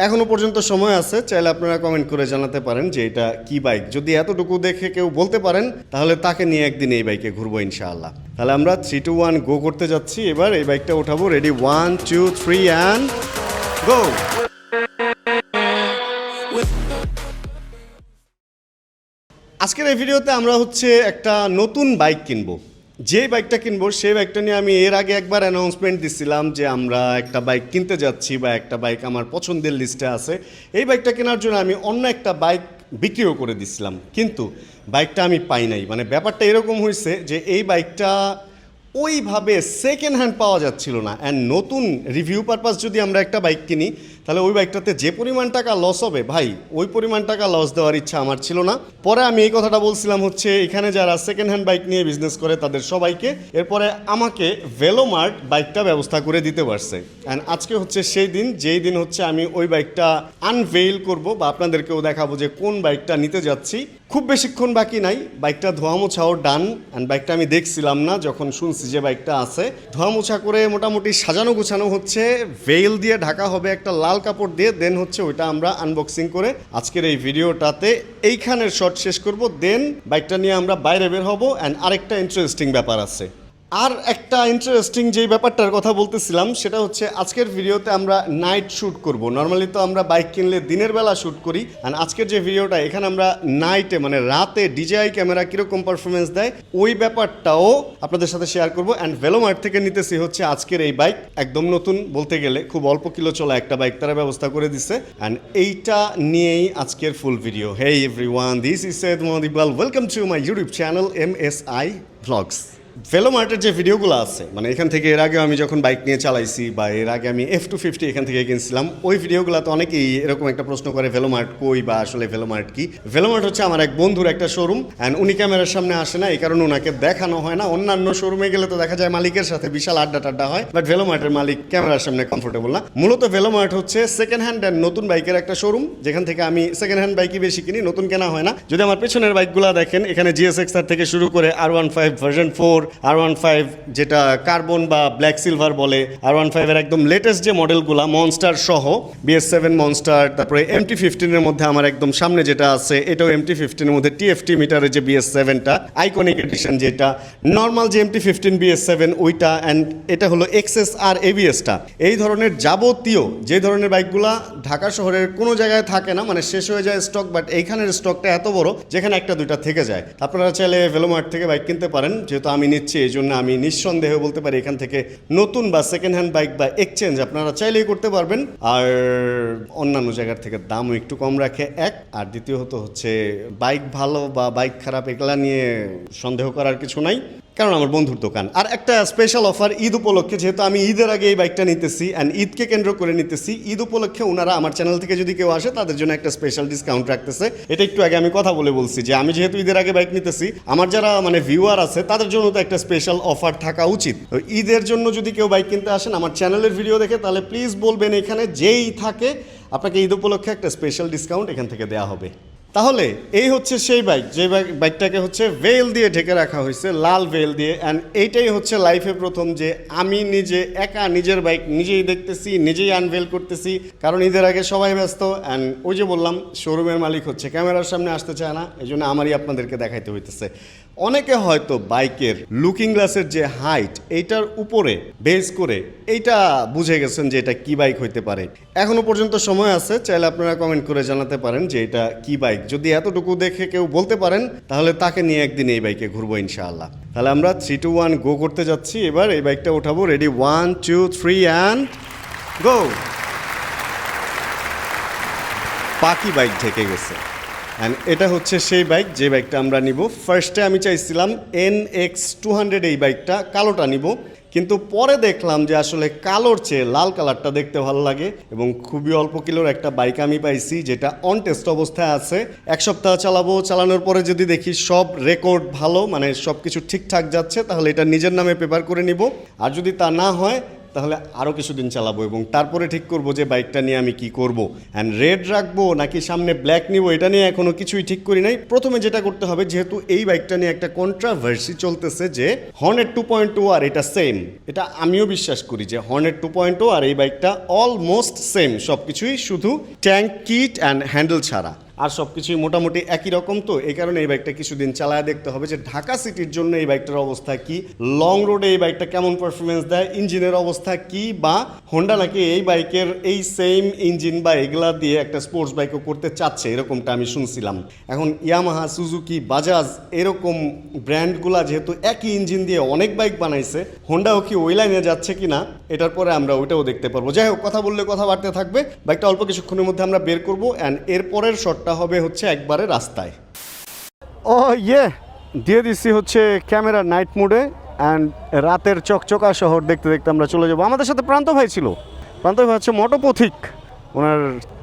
এখনো পর্যন্ত সময় আছে, চাইলে আপনারা কমেন্ট করে জানাতে পারেন যে এটা কি বাইক। যদি এতটুকু দেখে কেউ বলতে পারেন তাহলে তাকে নিয়ে একদিন এই বাইকে ঘুরবো ইনশাআল্লাহ। তাহলে আমরা 3, 2, 1 গো করতে যাচ্ছি। এবার এই বাইকটা উঠাবো। Ready, 1, 2, 3 and go. আজকের এই ভিডিওতে আমরা একটা নতুন বাইক কিনবো। যে বাইকটা কিনবো সেই বাইকটা নিয়ে আমি এর আগে একবার অ্যানাউন্সমেন্ট দিছিলাম যে আমরা একটা বাইক কিনতে যাচ্ছি বা একটা বাইক আমার পছন্দের লিস্টে আছে। এই বাইকটা কেনার জন্য আমি অন্য একটা বাইক বিক্রিও করে দিছিলাম, কিন্তু বাইকটা আমি পাই নাই। মানে ব্যাপারটা এরকম হয়েছে যে এই বাইকটা ওইভাবে সেকেন্ড হ্যান্ড পাওয়া যাচ্ছিল না। অ্যান্ড নতুন রিভিউ পারপাস যদি আমরা একটা বাইক কিনি তাহলে ওই বাইকটাতে যে পরিমাণ টাকা লস হবে, ভাই ওই পরিমাণ টাকা লস দেওয়ার ইচ্ছা আমার ছিল না। পরে আমি এই কথাটা বলছিলাম এখানে যারা সেকেন্ড হ্যান্ড বাইক নিয়ে বিজনেস করে তাদের সবাইকে। এরপরে আমাকে ভেলোমার্ট বাইকটা ব্যবস্থা করে দিতে পারছে। অ্যান্ড আজকে সেই দিন যেই দিন আমি ওই বাইকটা আনভেইল করব বা আপনাদেরকেও দেখাবো যে কোন বাইকটা নিতে যাচ্ছি। খুব বেশিক্ষণ বাকি নাই, বাইকটা ধোয়া মোছাও ডান। অ্যান্ড বাইকটা আমি দেখছিলাম না, যখন শুনছি যে বাইকটা আছে ধোয়া মোছা করে মোটামুটি সাজানো গোছানো ভেইল দিয়ে ঢাকা হবে একটা লাল কাপড় দিয়ে। দেন ওইটা আমরা আনবক্সিং করে আজকের এই ভিডিওটাতে এইখানের শট শেষ করব। দেন বাইকটা নিয়ে আমরা বাইরে বের হব। অ্যান্ড আরেকটা ইন্টারেস্টিং ব্যাপার আছে। আর একটা ইন্টারেস্টিং যেই ব্যাপারটার কথা বলতেছিলাম সেটা আজকের ভিডিওতে আমরা নাইট শ্যুট করব। নর্মালি তো আমরা বাইক কিনলে দিনের বেলা শ্যুট করি, অ্যান্ড আজকের যে ভিডিওটা এখানে আমরা নাইটে মানে রাতে ডিজিআই ক্যামেরা কীরকম পারফরমেন্স দেয় ওই ব্যাপারটাও আপনাদের সাথে শেয়ার করব। অ্যান্ড ভেলোমার্ট থেকে নিতেছি আজকের এই বাইক, একদম নতুন বলতে গেলে, খুব অল্প কিলো চলা একটা বাইক তারা ব্যবস্থা করে দিছে। অ্যান্ড এইটা নিয়েই আজকের full video. Hey everyone, this is Syed Mohammad Iqbal, welcome to my YouTube channel MSI Vlogs। ভেলোমার্টের যে ভিডিওগুলো আছে, মানে এখান থেকে এর আগে আমি যখন বাইক নিয়ে চালাইছি বা এর আগে আমি F250 এখান থেকে কিনছিলাম, ওই ভিডিওগুলোতে অনেকেই এরকম একটা প্রশ্ন করে ভেলোমার্ট কই বা আসলে ভেলোমার্ট কি। ভেলোমার্ট আমার এক বন্ধুর একটা শোরুম, অ্যান্ড উনি ক্যামেরার সামনে আসে না, এই কারণে ওনাকে দেখানো হয় না। অন্যান্য শোরুমে গেলে তো দেখা যায় মালিকের সাথে বিশাল আড্ডা টাড্ডা হয়, বাট ভেলোমার্টের মালিক ক্যামেরার সামনে কমফোর্টেবল না। মূলত ভেলোমার্ট সেকেন্ড হ্যান্ড অ্যান্ড নতুন বাইকের একটা শোরুম, যেখান থেকে আমি সেকেন্ড হ্যান্ড বাইকই বেশি কিনি, নতুন কেনা হয় না। যদি আমার পেছনের বাইকগুলো দেখেন, এখানে GSX-R থেকে শুরু করে R15 ভার্সন 4, R15 যেটা কার্বন বা ব্ল্যাক সিলভার বলে, R15 এর একদম লেটেস্ট যে মডেলগুলো মনস্টার সহ, BS7 মনস্টার, তারপরে MT15 এর মধ্যে আমার একদম সামনে যেটা আছে এটাও MT15 এর মধ্যে TFT মিটারের যে BS7টা, আইকনিক এডিশন যেটা, নর্মাল যে MT15 BS7 ওইটা, অ্যান্ড এটা হলো XSR ABS-টা। এই ধরনের যাবতীয় যে ধরনের বাইকগুলা ঢাকা শহরের কোনো জায়গায় থাকে না, মানে শেষ হয়ে যায় স্টক, বাট এইখানের স্টকটা এত বড় যেখানে একটা দুইটা থেকে যায়। আপনারা চাইলে ভেলোমার্ট থেকে বাইক কিনতে পারেন। যেহেতু আমি নিচ্ছি এই জন্য আমি নিঃসন্দেহে বলতে পারি এখান থেকে নতুন বা সেকেন্ড হ্যান্ড বাইক বা এক্সচেঞ্জ আপনারা চাইলেই করতে পারবেন। আর অন্যান্য জায়গার থেকে দামও একটু কম রাখে এক, আর দ্বিতীয়ত বাইক ভালো বা বাইক খারাপ এগুলা নিয়ে সন্দেহ করার কিছু নাই, কারণ আমার বন্ধুর দোকান। আর একটা স্পেশাল অফার ঈদ উপলক্ষে, যেহেতু আমি ঈদের আগে এই বাইকটা নিতেছি অ্যান্ড ঈদকে কেন্দ্র করে নিতেছি, ঈদ উপলক্ষে ওনারা আমার চ্যানেল থেকে যদি কেউ আসে তাদের জন্য একটা স্পেশাল ডিসকাউন্ট রাখতেছে। এটা একটু আগে আমি কথা বলছি যে আমি যেহেতু ঈদের আগে বাইক নিতেছি, আমার যারা ভিউয়ার আছে তাদের জন্য তো একটা স্পেশাল অফার থাকা উচিত। তো ঈদের জন্য যদি কেউ বাইক কিনতে আসেন আমার চ্যানেলের ভিডিও দেখে, তাহলে প্লিজ বলবেন এখানে যেই থাকে আপনাকে ঈদ উপলক্ষে একটা স্পেশাল ডিসকাউন্ট এখান থেকে দেওয়া হবে। তাহলে এই সেই বাইক, যে বাইকটাকে ভেল দিয়ে ঢেকে রাখা হয়েছে, লাল ভেল দিয়ে। অ্যান্ড এইটাই লাইফে প্রথম যে আমি নিজে একা নিজের বাইক নিজেই দেখতেছি, নিজেই আনভেল করতেছি, কারণ ঈদের আগে সবাই ব্যস্ত। অ্যান্ড ওই যে বললাম শোরুমের মালিক ক্যামেরার সামনে আসতে চায় না, এই জন্য আমারই আপনাদেরকে দেখাইতে হইতেছে। অনেকে হয়তো বাইকের লুকিং গ্লাসের যে হাইট এইটার উপরে বেস করে এইটা বুঝে গেছেন যে এটা কি বাইক হইতে পারে। এখনো পর্যন্ত সময় আছে, চাইলে আপনারা কমেন্ট করে জানাতে পারেন যে এটা কি বাইক। যদি এতটুকু দেখে কেউ বলতে পারেন তাহলে তাকে নিয়ে একদিন এই বাইকে ঘুরবো ইনশাআল্লাহ। তাহলে আমরা 3, 2, 1 গো করতে যাচ্ছি। এবার এই বাইকটা উঠাবো। Ready, 1, 2, 3 and go. পাখি বাইক ঢেকে গেছে। অ্যান্ড এটা সেই বাইক যে বাইকটা আমরা নিব। ফার্স্টে আমি চাইছিলাম NX200 এই বাইকটা, কালোটা নিব, কিন্তু পরে দেখলাম যে আসলে কালোর চেয়ে লাল কালারটা দেখতে ভালো লাগে, এবং খুবই অল্প কিলোর একটা বাইক আমি পাইছি যেটা অন টেস্ট অবস্থায় আছে। এক সপ্তাহ চালাবো, চালানোর পরে যদি দেখি সব রেকর্ড ভালো, মানে সব কিছু ঠিকঠাক যাচ্ছে, তাহলে এটা নিজের নামে পেপার করে নিব। আর যদি তা না হয় তাহলে আরও কিছুদিন চালাবো এবং তারপরে ঠিক করব যে বাইকটা নিয়ে আমি কি করব। অ্যান্ড রেড রাখবো নাকি সামনে ব্ল্যাক নিব এটা নিয়ে এখনও কিছুই ঠিক করি নাই। প্রথমে যেটা করতে হবে, যেহেতু এই বাইকটা নিয়ে একটা কন্ট্রাভার্সি চলতেছে যে হর্নেট 2.0 আর এটা সেম, এটা আমিও বিশ্বাস করি যে হর্নেট 2.0 আর এই বাইকটা অলমোস্ট সেম, সব কিছুই শুধু ট্যাঙ্ক কিট অ্যান্ড হ্যান্ডেল ছাড়া আর সব কিছুই মোটামুটি একই রকম। তো এই কারণে এই বাইকটা কিছুদিন চালায় দেখতে হবে যে ঢাকা সিটির জন্য এই বাইকটার অবস্থা কি, লং রোডে এই বাইকটা কেমন পারফরমেন্স দেয়, ইঞ্জিনের অবস্থা কি, বা হোন্ডা নাকি এই বাইকের এই সেম ইঞ্জিন বা এগুলা দিয়ে একটা স্পোর্টস বাইকও করতে চাচ্ছে, এরকমটা আমি শুনছিলাম। এখন ইয়ামাহা, সুজুকি, বাজাজ এরকম ব্র্যান্ডগুলা যেহেতু একই ইঞ্জিন দিয়ে অনেক বাইক বানাইছে, হোন্ডাও কি ওই লাইনে যাচ্ছে কি না এটার পরে আমরা ওইটাও দেখতে পারবো। যাই হোক, কথা বললে কথা বাড়তে থাকবে। বাইকটা অল্প কিছুক্ষণের মধ্যে আমরা বের করবো অ্যান্ড এরপরের শটটা হবে হচ্ছে একবারে রাস্তায়। ও দিয়ে দিচ্ছি হচ্ছে ক্যামেরা নাইট মোডে অ্যান্ড রাতের চকচকা শহর দেখতে দেখতে আমরা চলে যাবো। আমাদের সাথে প্রান্ত ভাই ছিল। প্রান্ত ভাই হচ্ছে মোটোপথিক, ওনার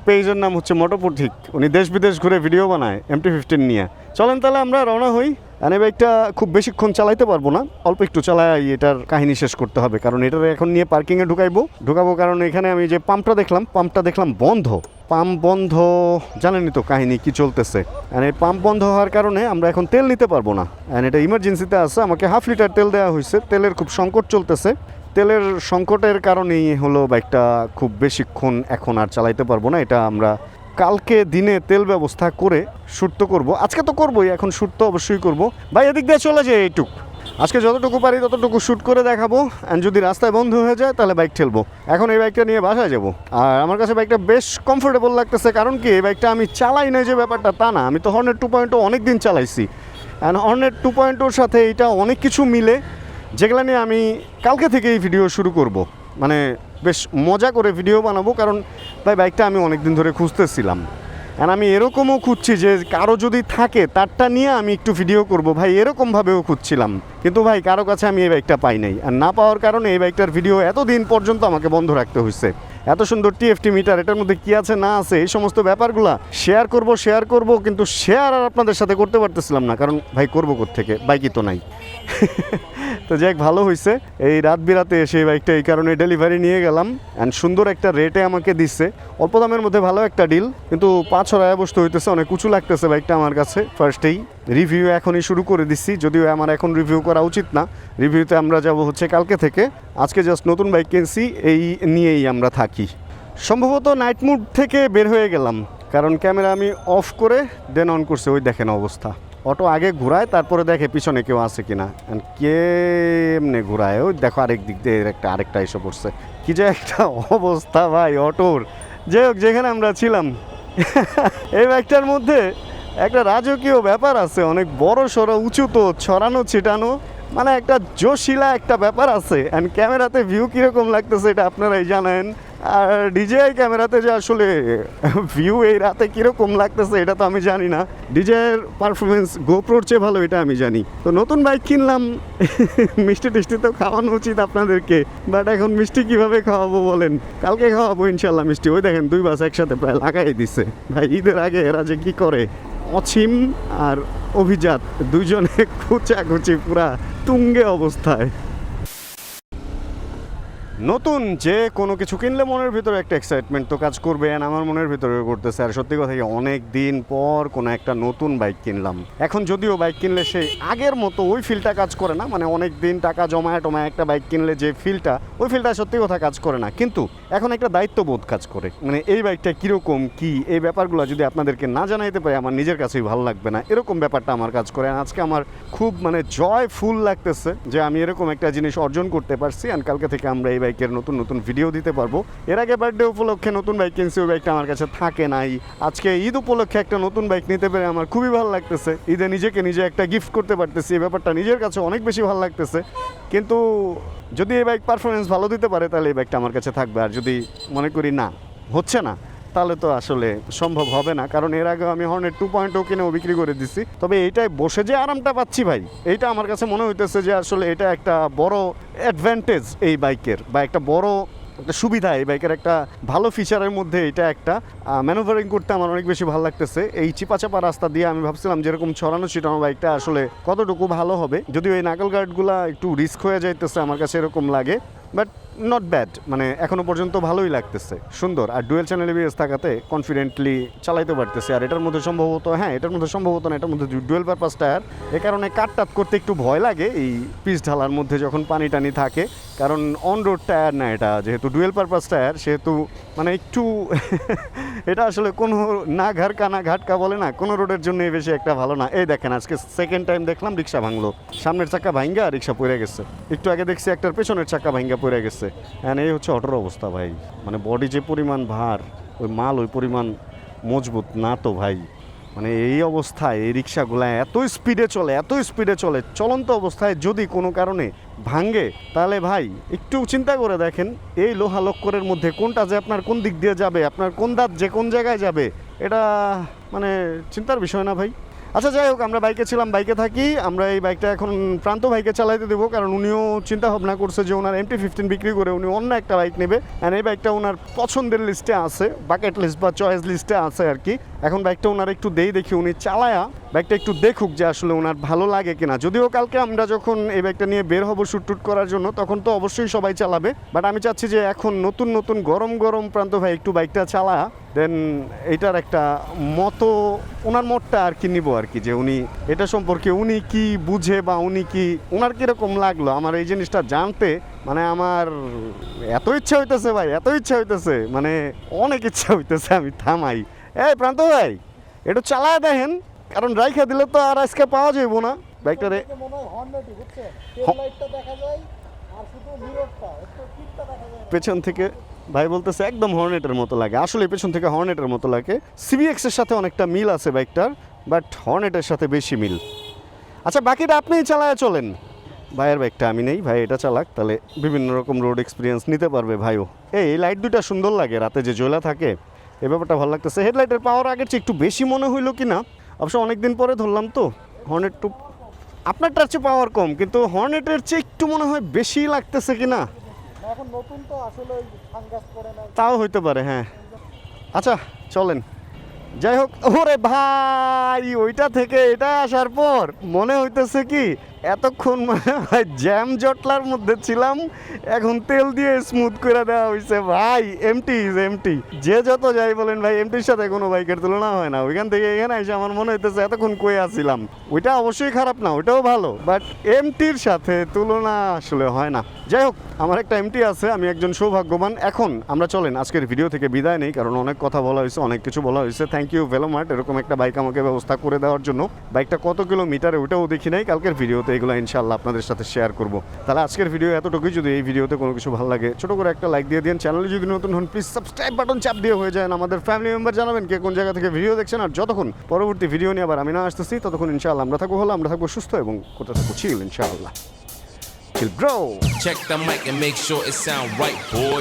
পেজের নাম হচ্ছে মোটোপথিক। উনি দেশ বিদেশ ঘুরে ভিডিও বানায় MT-15 নিয়ে। চলেন তাহলে আমরা রওনা হই। এই বাইকটা খুব বেশিক্ষণ চালাইতে পারবো না, অল্প একটু চালাই এটার কাহিনী শেষ করতে হবে, কারণ এটার এখন নিয়ে পার্কিংয়ে ঢুকাবো। কারণ এখানে আমি যে পাম্পটা দেখলাম বন্ধ। পাম্প বন্ধ, জানেনই তো কাহিনী কি চলতেছে। এই পাম্প বন্ধ হওয়ার কারণে আমরা এখন তেল নিতে পারবো না। এটা ইমার্জেন্সিতে আছে, আমাকে 1/2 লিটার তেল দেওয়া হয়েছে। তেলের খুব সংকট চলতেছে। তেলের সংকটের কারণেই হলো বাইকটা খুব বেশিক্ষণ এখন আর চালাইতে পারবো না। এটা আমরা কালকে দিনে তেল ব্যবস্থা করে শ্যুট তো করবো, আজকে তো করবোই, এখন শ্যুট তো অবশ্যই করবো। ভাই এদিক দিয়ে চলে যায় এইটুক, আজকে যতটুকু পারি ততটুকু শ্যুট করে দেখাবো। অ্যান্ড যদি রাস্তায় বন্ধ হয়ে যায় তাহলে বাইক ঠেলবো। এখন এই বাইকটা নিয়ে বাসায় যাবো। আর আমার কাছে বাইকটা বেশ কমফোর্টেবল লাগতেছে, কারণ কি এই বাইকটা আমি চালাই না যে ব্যাপারটা তা না, আমি তো হর্নেট 2.0 অনেক দিন চালাইছি। অ্যান্ড হর্নেট 2.0-র সাথে এটা অনেক কিছু মিলে, যেগুলো নিয়ে আমি কালকে থেকেই ভিডিও শুরু করব। মানে বেশ মজা করে ভিডিও বানাবো, কারণ ভাই বাইকটা আমি অনেক দিন ধরে খুঁজতেছিলাম। আর আমি এরকমও খুঁজছি যে কারো যদি থাকে তারটা নিয়ে আমি একটু ভিডিও করব ভাই, এরকমভাবেও খুঁজছিলাম। কিন্তু ভাই কারো কাছে আমি এই বাইকটা পাই নাই, আর না পাওয়ার কারণে এই বাইকটার ভিডিও এতদিন পর্যন্ত আমাকে বন্ধ রাখতে হয়েছে। এত সুন্দর TFT মিটার, এটার মধ্যে কী আছে না আছে এই সমস্ত ব্যাপারগুলা শেয়ার করব, কিন্তু শেয়ার আর আপনাদের সাথে করতে পারতেছিলাম না, কারণ ভাই করবো কোত্থেকে, বাইকই তো নাই। তো যাই ভালো হয়েছে এই রাত বিরাতে এসে এই বাইকটা এই কারণে ডেলিভারি নিয়ে গেলাম। অ্যান্ড সুন্দর একটা রেটে আমাকে দিচ্ছে, অল্প দামের মধ্যে ভালো একটা ডিল। কিন্তু 5 ছড়ায় বসতে হইতেছে, অনেক উঁচু লাগতেছে বাইকটা আমার কাছে। ফার্স্টেই রিভিউ এখনই শুরু করে দিচ্ছি, যদিও আমার এখন রিভিউ করা উচিত না। রিভিউতে আমরা যাব হচ্ছে কালকে থেকে। আজকে জাস্ট নতুন বাইক কিনছি, এই নিয়েই আমরা থাকি। সম্ভবত নাইট মোড থেকে বের হয়ে গেলাম, কারণ ক্যামেরা আমি অফ করে দেন অন করছে। ওই দেখেন অবস্থা, অটো আগে ঘুরায় তারপরে দেখে পিছনে কেউ আছে কিনা। কেমনে ঘুরায়, ওই দেখো আরেক দিক দিয়ে আরেকটা এসে পড়ছে। কি যে একটা অবস্থা ভাই অটোর। যাই হোক, যেখানে আমরা ছিলাম এই বাইকটার মধ্যে একটা রাজকীয় ব্যাপার আছে, অনেক বড় সড়ো উঁচু তো ছড়ানো ছিটানো, মানে একটা জোশিলা একটা ব্যাপার আছে। অ্যান্ড ক্যামেরাতে ভিউ কীরকম লাগতেছে এটা আপনারাই জানেন। আর DJI ক্যামেরাতে যে আসলে ভিউ এই রাতে কীরকম লাগতেছে এটা তো আমি জানি না। DJI-এর পারফরমেন্স GoPro-র চেয়ে ভালো এটা আমি জানি। তো নতুন বাইক কিনলাম, মিষ্টি টিষ্টি তো খাওয়ানো উচিত আপনাদেরকে, বাট এখন মিষ্টি কিভাবে খাওয়াবো বলেন? কালকে খাওয়াবো ইনশাল্লাহ মিষ্টি। ওই দেখেন 2 বাস একসাথে প্রায় লাগাই দিছে ভাই। ঈদের আগে এরা যে কী করে, অসীম আর অভিজাত দুইজনে খুচাখুচি পুরা তুঙ্গে অবস্থায়। নতুন যে কোনো কিছু কিনলে মনের ভিতরে একটা এক্সাইটমেন্ট তো কাজ করবে, আর আমার মনের ভিতরে করতেছে। আর সত্যি কথা, অনেক দিন পর কোনো একটা নতুন বাইক কিনলাম। এখন যদিও বাইক কিনলে সেই আগের মতো ওই ফিলটা কাজ করে না, মানে অনেক দিন টাকা জমায় একটা বাইক কিনলে যে ফিলটা, ওই ফিলটা সত্যি কথা কাজ করে না। কিন্তু এখন একটা দায়িত্ববোধ কাজ করে, মানে এই বাইকটা কীরকম কি এই ব্যাপারগুলো যদি আপনাদেরকে না জানাইতে পারি আমার নিজের কাছেই ভালো লাগবে না, এরকম ব্যাপারটা আমার কাজ করে। আজকে আমার খুব মানে জয়ফুল লাগতেছে যে আমি এরকম একটা জিনিস অর্জন করতে পারছি। আর কালকে থেকে আমরা এই বাইকের নতুন নতুন ভিডিও দিতে পারবো। এর আগে বার্থডে উপলক্ষে নতুন বাইক কিনছি, ওই বাইকটা আমার কাছে থাকে নাই। আজকে ঈদ উপলক্ষে একটা নতুন বাইক নিতে পেরে আমার খুবই ভালো লাগতেছে। ঈদে নিজেকে নিজে একটা গিফট করতে পারতেছি, এই ব্যাপারটা নিজের কাছে অনেক বেশি ভালো লাগতেছে। কিন্তু যদি এই বাইক পারফরমেন্স ভালো দিতে পারে তাহলে এই বাইকটা আমার কাছে থাকবে। আর যদি মনে করি না হচ্ছে না, তাহলে তো আসলে সম্ভব হবে না। কারণ এর আগে আমি হর্নেট 2.0 কিনেও বিক্রি করে দিচ্ছি। তবে এইটাই বসে যে আরামটা পাচ্ছি ভাই, এইটা আমার কাছে মনে হইতেছে যে আসলে এটা একটা বড় অ্যাডভান্টেজ এই বাইকের, বা একটা বড় একটা সুবিধা এই বাইকের। একটা ভালো ফিচারের মধ্যে এটা একটা ম্যানুভারিং করতে আমার অনেক বেশি ভালো লাগতেছে। এই চিপাচাপা রাস্তা দিয়ে আমি ভাবছিলাম যেরকম ছড়ানো ছিটানো বাইকটা আসলে কতটুকু ভালো হবে, যদিও এই নাকল গার্ডগুলা একটু রিস্ক হয়ে যাইতেছে আমার কাছে এরকম লাগে। বাট নট ব্যাড, মানে এখনো পর্যন্ত ভালোই লাগতেছে, সুন্দর। আর ডুয়েল চ্যানেল এবিএস থাকাতে কনফিডেন্টলি চালাইতে পারতেছে। আর এটার মধ্যে সম্ভবত এটার মধ্যে ডুয়েল পারপাস টায়ার, এ কারণে কাট করতে একটু ভয় লাগে এই পিচ ঢালার মধ্যে যখন পানি টানি থাকে, কারণ অন রোড টায়ার না এটা, যেহেতু ডুয়েল পারপাস টায়ার সেহেতু মানে একটু এটা আসলে কোনো না ঘাটকা না ঘাটকা বলে না, কোনো রোডের জন্য বেশি একটা ভালো না। এই দেখেন আজকে সেকেন্ড টাইম দেখলাম রিক্সা ভাঙলো, সামনের চাক্কা ভাঙ্গা রিক্সা পড়ে গেছে। একটু আগে দেখছি একটার পেছনের চাক্কা ভাঙ্গা পড়ে গেছে। হ্যাঁ, এই হচ্ছে অটোর অবস্থা ভাই, মানে বডি যে পরিমাণ ভার, ওই মাল ওই পরিমাণ মজবুত না তো ভাই। মানে এই অবস্থায় এই রিক্সাগুলো এত স্পিডে চলে, চলন্ত অবস্থায় যদি কোনো কারণে ভাঙ্গে তাহলে ভাই একটু চিন্তা করে দেখেন, এই লোহা লক্করের মধ্যে কোনটা যে আপনার কোন দিক দিয়ে যাবে, আপনার কোন দাঁত যে কোন জায়গায় যাবে, এটা মানে চিন্তার বিষয় না ভাই। আচ্ছা যাই হোক, আমরা বাইকে ছিলাম, বাইকে থাকি। আমরা এই বাইকটা এখন প্রান্ত ভাইকে চালাইতে দেবো, কারণ উনিও চিন্তা ভাবনা করছে যে ওনার MT-15 বিক্রি করে উনি অন্য একটা বাইক নেবে। অ্যান্ড এই বাইকটা ওনার পছন্দের লিস্টে আছে, বাকেট লিস্ট বা চয়েস লিস্টে আছে আর কি। এখন বাইকটা ওনার একটু দেখি, উনি চালায়া বাইকটা একটু দেখুক যে আসলে ওনার ভালো লাগে কিনা। যদিও কালকে আমরা যখন এই বাইকটা নিয়ে বের হবো শ্যুট করার জন্য, তখন তো অবশ্যই সবাই চালাবে, বাট আমি চাচ্ছি যে এখন নতুন গরম প্রান্ত ভাই একটু বাইকটা চালা, দেন এইটার একটা মতো ওনার মতটা আর কি নিব আর কি, যে উনি এটা সম্পর্কে উনি কি বুঝে বা উনি কি ওনার কীরকম লাগলো আমার এই জিনিসটা জানতে। মানে আমার এত ইচ্ছা হইতেছে ভাই, মানে অনেক ইচ্ছা হইতেছে আমি থামাই। এই প্রান্ত ভাই একটু চালায় দেখেন, কারণ রাইখা দিলে তো আর আজকে পাওয়া যাইব না বাইকটারে। পেছন থেকে ভাই বলতেছে একদম হর্নেটের মতো লাগে, আসলে পেছন থেকে হর্নেটের মতো লাগে। CBX এর সাথে অনেকটা মিল আছে বাইকটার, বাট হর্নেটের সাথে বেশি মিল। আচ্ছা বাকিটা আপনিই চালায় চলেন, ভাইয়ের বাইকটা আমি নেই, ভাই এটা চালাক, তাহলে বিভিন্ন রকম রোড এক্সপিরিয়েন্স নিতে পারবে ভাইও। এই লাইট দুইটা সুন্দর লাগে রাতে যে জ্বলা থাকে, এই ব্যাপারটা ভালো লাগতেছে। হেডলাইটের পাওয়ার আগের চেয়ে একটু বেশি মনে হইলো কি না, অবশ্য অনেকদিন পরে ধরলাম তো। হর্নেট টু আপনারটার চেয়ে পাওয়ার কম, কিন্তু হর্নেটের চেয়ে একটু মনে হয় বেশি লাগতেছে কি না, এখন নতুন তো আসলে ফাঙ্গাস পড়ে না, তাও হইতে পারে। হ্যাঁ আচ্ছা চলেন। যাই হোক, ওরে ভাই ওইটা থেকে এটা আসার পর মনে হইতেছে কি এতক্ষণ মানে ভাই জ্যাম জটলার মধ্যে ছিলাম, এখন তেল দিয়ে স্মুথ করে দেওয়া হয়েছে ভাই। এমটি যে যত যাই বলেন ভাই, এমটির সাথে কোনো বাইকের তুলনা হয় না। ওইখান থেকে এখানে এসে আমার মনে হইতেছে এতক্ষণ কই আসছিলাম। ওইটা অবশ্যই খারাপ না, ওইটাও ভালো, বাট এমটির সাথে তুলনা আসলে হয় না। যাই হোক, আমার একটা এমটি আছে, আমি একজন সৌভাগ্যবান। এখন আমরা চলেন আজকের ভিডিও থেকে বিদায় নেই, কারণ অনেক কথা বলা হয়েছে, অনেক কিছু বলা হয়েছে। থ্যাংক ইউ ভেলোমার্ট এরকম একটা বাইক আমাকে ব্যবস্থা করে দেওয়ার জন্য। বাইকটা কত কিলোমিটারে ওটাও দেখি নাই, কালকের ভিডিওতে এগুলো ইনশাআল্লাহ আপনাদের সাথে শেয়ার করব। তাহলে আজকের ভিডিও এতটুকুই। যদি এই ভিডিওতে কোনো কিছু ভালো লাগে ছোট করে একটা লাইক দিয়ে দিন, চ্যানেলে যদি নতুন হন প্লিজ সাবস্ক্রাইব বাটন চাপ দিয়ে হয়ে যায়। আমাদের ফ্যামিলি মেম্বার জানাবেন কে কোন জায়গা থেকে ভিডিও দেখছেন। আর যতক্ষণ পরবর্তী ভিডিও নিয়ে আবার আমি না আসতেছি, ততক্ষণ ইনশাআল্লাহ আমরা থাকবো সুস্থ এবং করতে থাকবো চিল ইনশাআল্লাহ। Chill bro. Check the mic and make sure it sound right, boys.